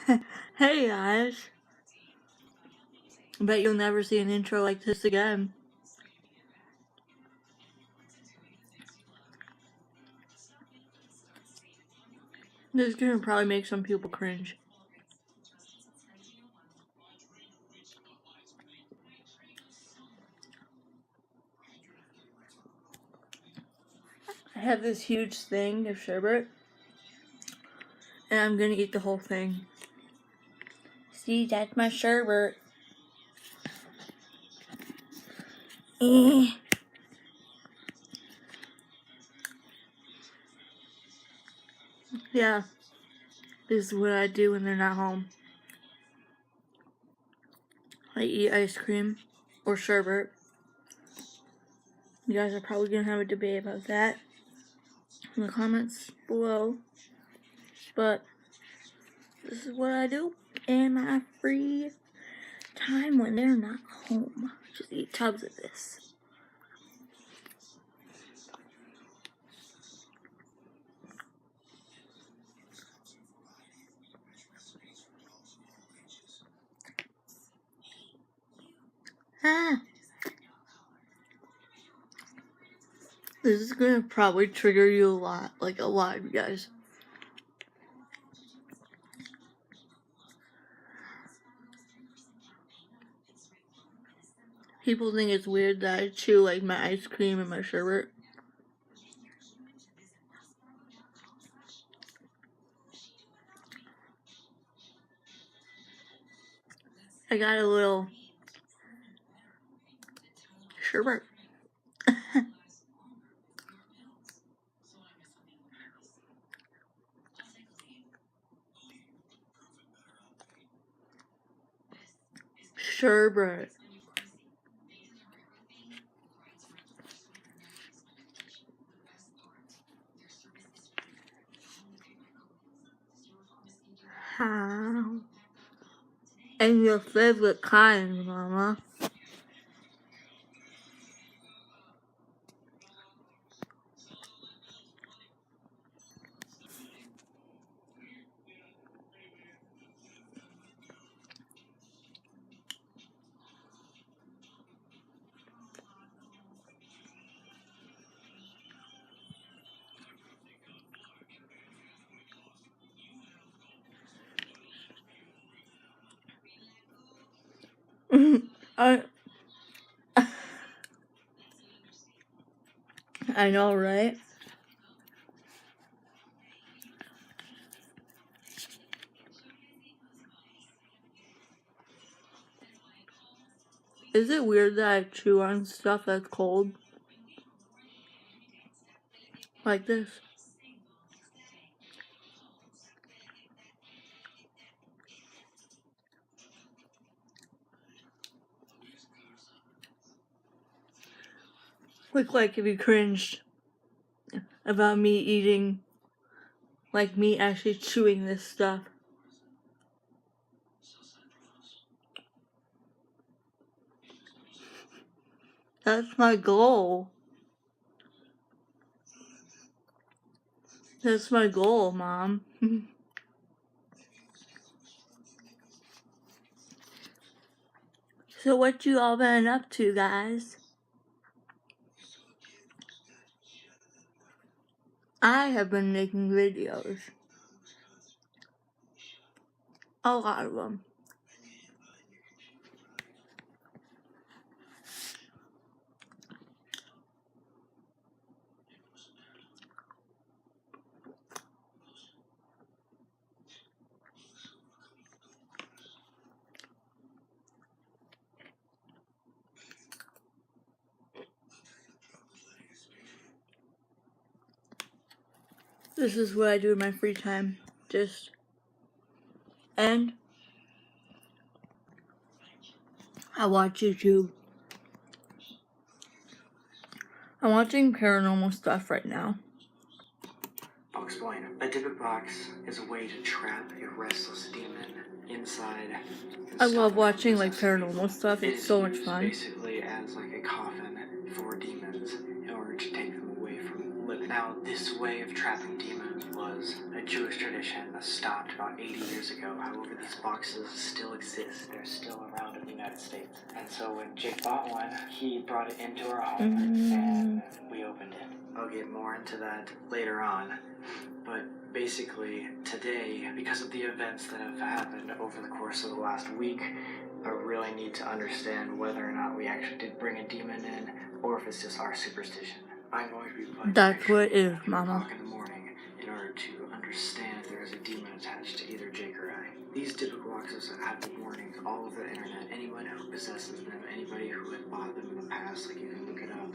Hey guys, bet you'll never see an intro like this again. This is gonna probably make some people cringe. I have this huge thing of sherbet, and I'm gonna eat the whole thing. See, that's my sherbet. Yeah, this is what I do when they're not home. I eat ice cream or sherbet. You guys are probably gonna have a debate about that in the comments below, but this is what I do in my free time when they're not home. Just eat tubs of this. Ah. This is gonna probably trigger you a lot, like a lot, you guys. People think it's weird that I chew like my ice cream and my sherbet. I got a little sherbet. Sherbet. How? And your favorite kind, Mama. I I know, right? Is it weird that I chew on stuff that's cold? Like this. Look like if you cringed about me eating, like me actually chewing this stuff. That's my goal. That's my goal, Mom. So what you all been up to, guys? I have been making videos. A lot of them. This is what I do in my free time. And I watch YouTube. I'm watching paranormal stuff right now. I'll explain. A Dybbuk box is a way to trap a restless demon inside. I love watching like paranormal stuff. It's so much fun. Basically as like a coffin for demons in order to take them away from living. Now, this way of trapping demons was a Jewish tradition that stopped about 80 years ago. However, these boxes still exist. They're still around in the United States. And so when Jake bought one, he brought it into our home and we opened it. I'll get more into that later on. But basically, today, because of the events that have happened over the course of the last week, I really need to understand whether or not we actually did bring a demon in, or if it's just our superstition. I'm going to be putting That's what it is, at 3 Mama. o'clock in the morning in order to understand if there is a demon attached to either Jake or I. These Dybbuk boxes have the warnings all over the internet. Anyone who possesses them, anybody who has bought them in the past, like you can look it up,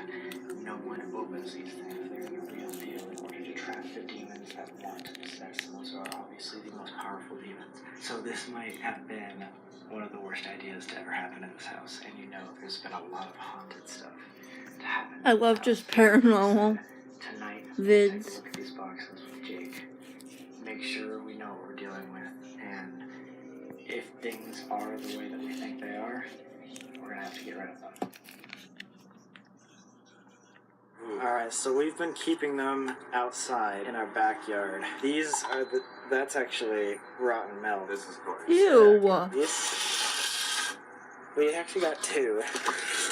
no one opens these things. They're the real deal in order to trap the demons that want to possess. Those are obviously the most powerful demons. So this might have been one of the worst ideas to ever happen in this house. And you know there's been a lot of haunted stuff to happen. I love just paranormal Tonight, vids. take a look at these boxes with Jake. Make sure we know what we're dealing with. And if things are the way that we think they are, we're going to have to get rid of them. Alright, so we've been keeping them outside in our backyard. These are that's actually rotten milk. This is gorgeous. Ew. We actually got 2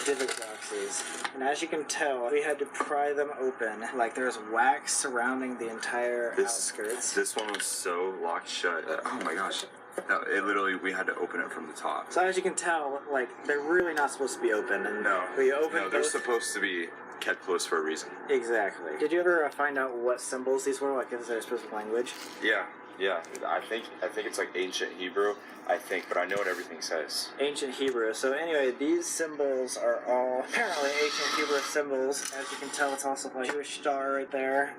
Dybbuk boxes, and as you can tell, we had to pry them open. Like, there's wax surrounding the entire outskirts. This one was so locked shut that, oh my gosh. No, it literally, we had to open it from the top. So as you can tell, like, they're really not supposed to be open. And No, we opened no, they're both. supposed to be kept close for a reason. Exactly. Did you ever find out what symbols these were? Like, is there a specific language? Yeah. I think it's like ancient Hebrew, but I know what everything says. Ancient Hebrew. So anyway, these symbols are all apparently ancient Hebrew symbols. As you can tell, it's also like a Jewish star right there,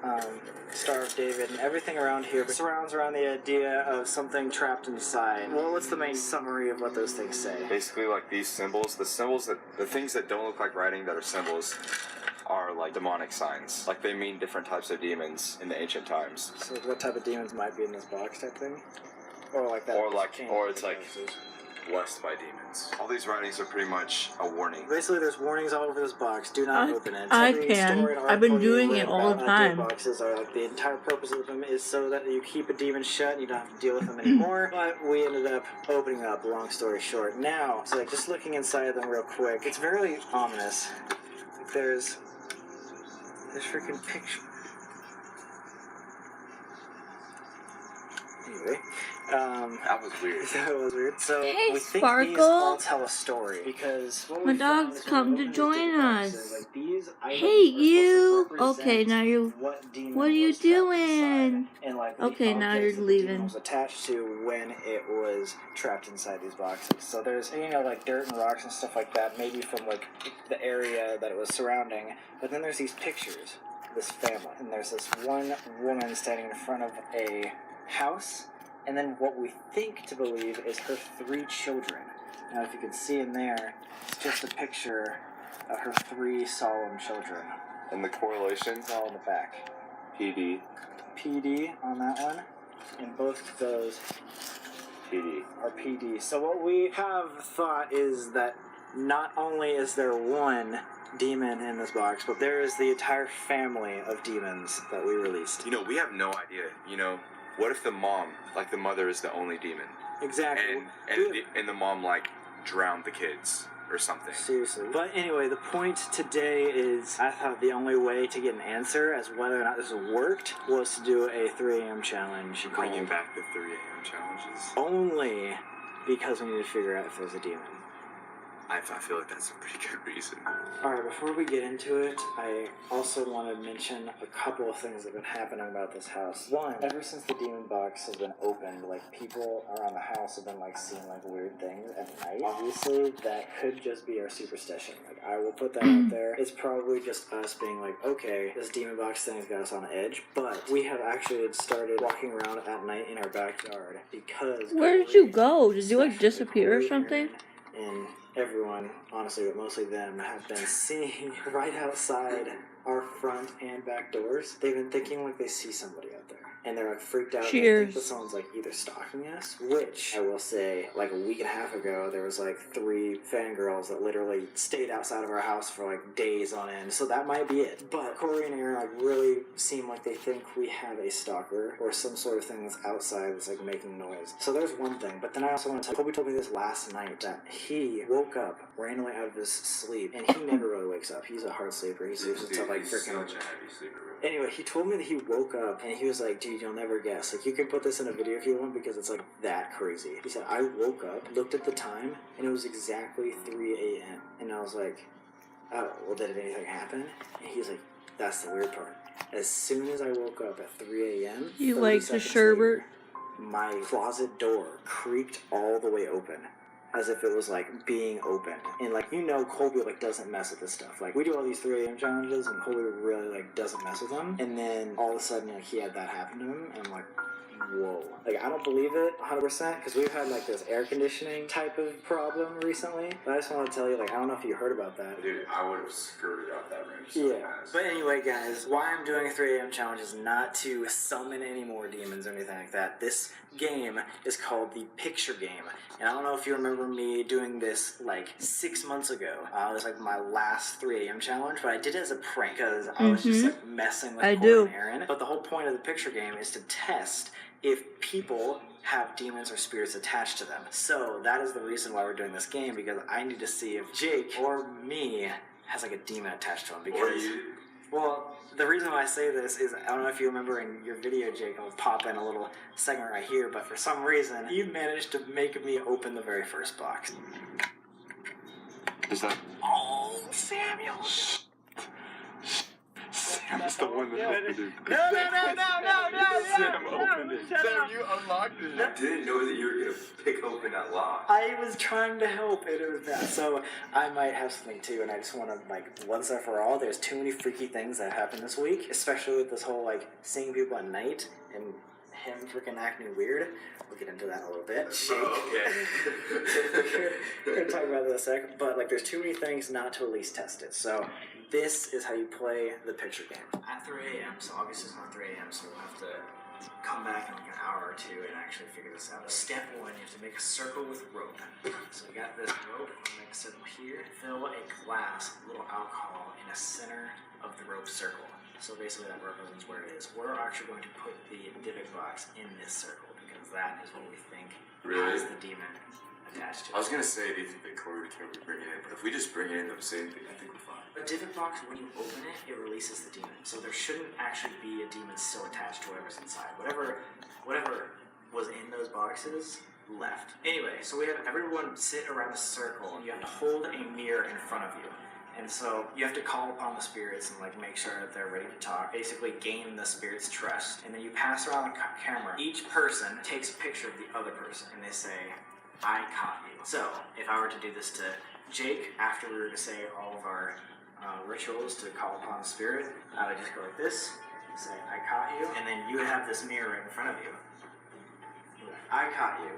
Star of David, and everything around here surrounds around the idea of something trapped inside. Well, what's the main summary of what those things say? Basically, like these symbols, the things that don't look like writing that are symbols are like demonic signs. Like they mean different types of demons in the ancient times. So what type of demons might be in this box type thing? Or like that? Or it's like blessed by demons. All these writings are pretty much a warning. Basically, there's warnings all over this box. Do not open it. I Every can. story and I've been article you doing read it all about the time. Dybbuk boxes are like the entire purpose of them is so that you keep a demon shut and you don't have to deal with them anymore. But we ended up opening up. Long story short. Now, so like just looking inside of them real quick, it's very ominous. Like there's freaking picture. Anyway, That was weird. that was weird. So Hey, we think these Sparkle. all tell a story because what My we found dog's is come when to we opened join these boxes, us. like, these items Hey, are supposed to you. represent Okay, now you're. what demon What are you was trapped doing? inside, and like the Okay, now objects you're that the leaving. demon was attached to when it was trapped inside these boxes. So there's like dirt and rocks and stuff like that, maybe from like the area that it was surrounding. But then there's these pictures, of this family, and there's this one woman standing in front of a house. And then what we think to believe is her 3 children. Now, if you can see in there, it's just a picture of her 3 solemn children. And the correlations, It's all in the back. PD, PD on that one, and both of those PD. are PD. So what we have thought is that not only is there one demon in this box, but there is the entire family of demons that we released. We have no idea. What if the mom, like the mother, is the only demon, Exactly. and the mom like drowned the kids or something? Seriously. But anyway, the point today is I thought the only way to get an answer as whether or not this worked was to do a 3 a.m. challenge. Bringing back the 3 a.m. challenges. Only because we need to figure out if there's a demon. I feel like that's a pretty good reason. Alright, before we get into it, I also want to mention a couple of things that have been happening about this house. One, ever since the demon box has been opened, like, people around the house have been, like, seeing, like, weird things at night. Obviously, that could just be our superstition. Like, I will put that out there. It's probably just us being like, okay, this demon box thing has got us on edge, but we have actually started walking around at night in our backyard because... Where did you go? Did you like disappear or something? And everyone, honestly, but mostly them, have been seeing right outside our front and back doors, they've been thinking like they see somebody out there. And they're like freaked out. They Cheers. think that someone's like either stalking us, which I will say, like a week and a half ago, there was like 3 fangirls that literally stayed outside of our house for like days on end. So that might be it. But Corey and Aaron like really seem like they think we have a stalker or some sort of thing that's outside that's like making noise. So there's one thing. But then I also want to tell you, Kobe told me this last night that he woke up randomly out of his sleep, and he never really wakes up. He's a hard sleeper. He sleeps until like freaking. Such a heavy sleeper. Anyway, he told me that he woke up and he was like, dude, you'll never guess. Like, you can put this in a video if you want because it's like that crazy. He said, I woke up, looked at the time, and it was exactly 3 a.m. And I was like, oh, well, did anything happen? And he's like, that's the weird part. As soon as I woke up at 3 a.m., You 30 like the seconds sherbet? later, my closet door creaked all the way open. As if it was like being opened. And like, you know, Colby like doesn't mess with this stuff. Like, we do all these 3 a.m. challenges and Colby really like doesn't mess with them. And then all of a sudden like he had that happen to him, and I'm like, whoa. Like, I don't believe it 100% because we've had like this air conditioning type of problem recently. But I just want to tell you, like, I don't know if you heard about that. Dude, I would have skirted out that range. Yeah. But anyway, guys, why I'm doing a 3 a.m. challenge is not to summon any more demons or anything like that. This game is called the Picture Game. And I don't know if you remember me doing this like 6 months ago. It was like my last 3 a.m. challenge, but I did it as a prank because I was just like messing with Corey and Aaron. But the whole point of the Picture Game is to test if people have demons or spirits attached to them. So that is the reason why we're doing this game, because I need to see if Jake or me has like a demon attached to him. Because, well, the reason why I say this is, I don't know if you remember in your video, Jake, I'll pop in a little segment right here, but for some reason, you managed to make me open the very first box. Is that? Oh, Samuel! Sam's the one that opened it. No! Sam opened it. Sam, you unlocked it. I didn't know that you were going to pick open that lock. I was trying to help, and it was bad. So I might have something too, and I just want to, like, once and for all, there's too many freaky things that happened this week, especially with this whole, like, seeing people at night and him freaking acting weird. We'll get into that in a little bit. We're going to talk about that in a sec, but, like, there's too many things not to at least test it. So this is how you play the Picture Game. At 3 a.m., so obviously it's not 3 a.m., so we'll have to come back in like an hour or two and actually figure this out. Step 1, you have to make a circle with rope. So we got this rope, we'll make a circle here. Fill a glass, a little alcohol in the center of the rope circle. So basically that represents where it is. We're actually going to put the Dybbuk box in this circle because that is what we think has the demon attached to it. I was going to say, do you think that Corey would care if we bring it in? But if we just bring it in the same thing, I think we're fine. A Dybbuk box, when you open it, it releases the demon. So there shouldn't actually be a demon still attached to whatever's inside. Whatever was in those boxes left. Anyway, so we have everyone sit around a circle, and you have to hold a mirror in front of you. And so you have to call upon the spirits and like make sure that they're ready to talk. Basically gain the spirits' trust. And then you pass around the camera. Each person takes a picture of the other person, and they say, I caught you. So if I were to do this to Jake, after we were to say all of our rituals to call upon the spirit, I would just go like this, say, I caught you, and then you would have this mirror right in front of you. I caught you.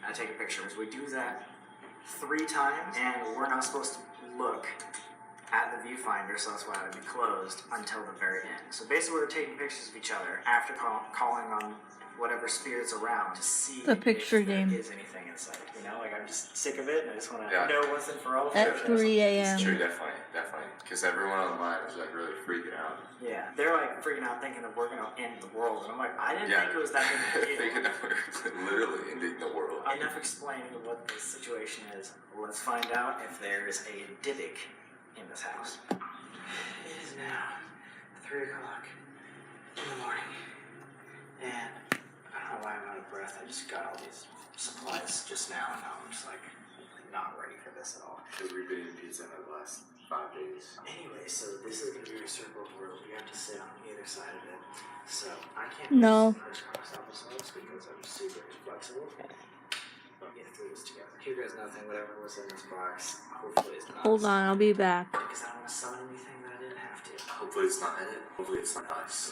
I take a picture. So we do that 3 times, and we're not supposed to look at the viewfinder, so that's why it would be closed until the very end. So basically we're taking pictures of each other after calling on whatever spirits around to see The Picture if Game. there is anything inside. You know, like I'm just sick of it, and I just want to know once and for all. At 3 a.m. It's true, definitely. Because everyone online was like really freaking out. Yeah, they're like freaking out thinking that we're going to end the world. And I'm like, I didn't think it was that big of a deal. Thinking that we're literally ending the world. Enough explaining what the situation is. Let's find out if there's a Dybbuk in this house. It is now 3 o'clock in the morning. And I don't know why I'm out of breath. I just got all these supplies just now, and now I'm just like not ready for this at all. Because we've been eating pizza in the last 5 days. Anyway, so this is going to be a circle of rope. You have to sit on either side of it. So I can't No. crisscross applesauce because I'm super flexible. But get through this together. Here goes nothing. Whatever was in this box, hopefully it's not. Hold on, I'll be back. Because I don't want to summon anything that I didn't have to. Hopefully it's not in it. Hopefully it's not nice.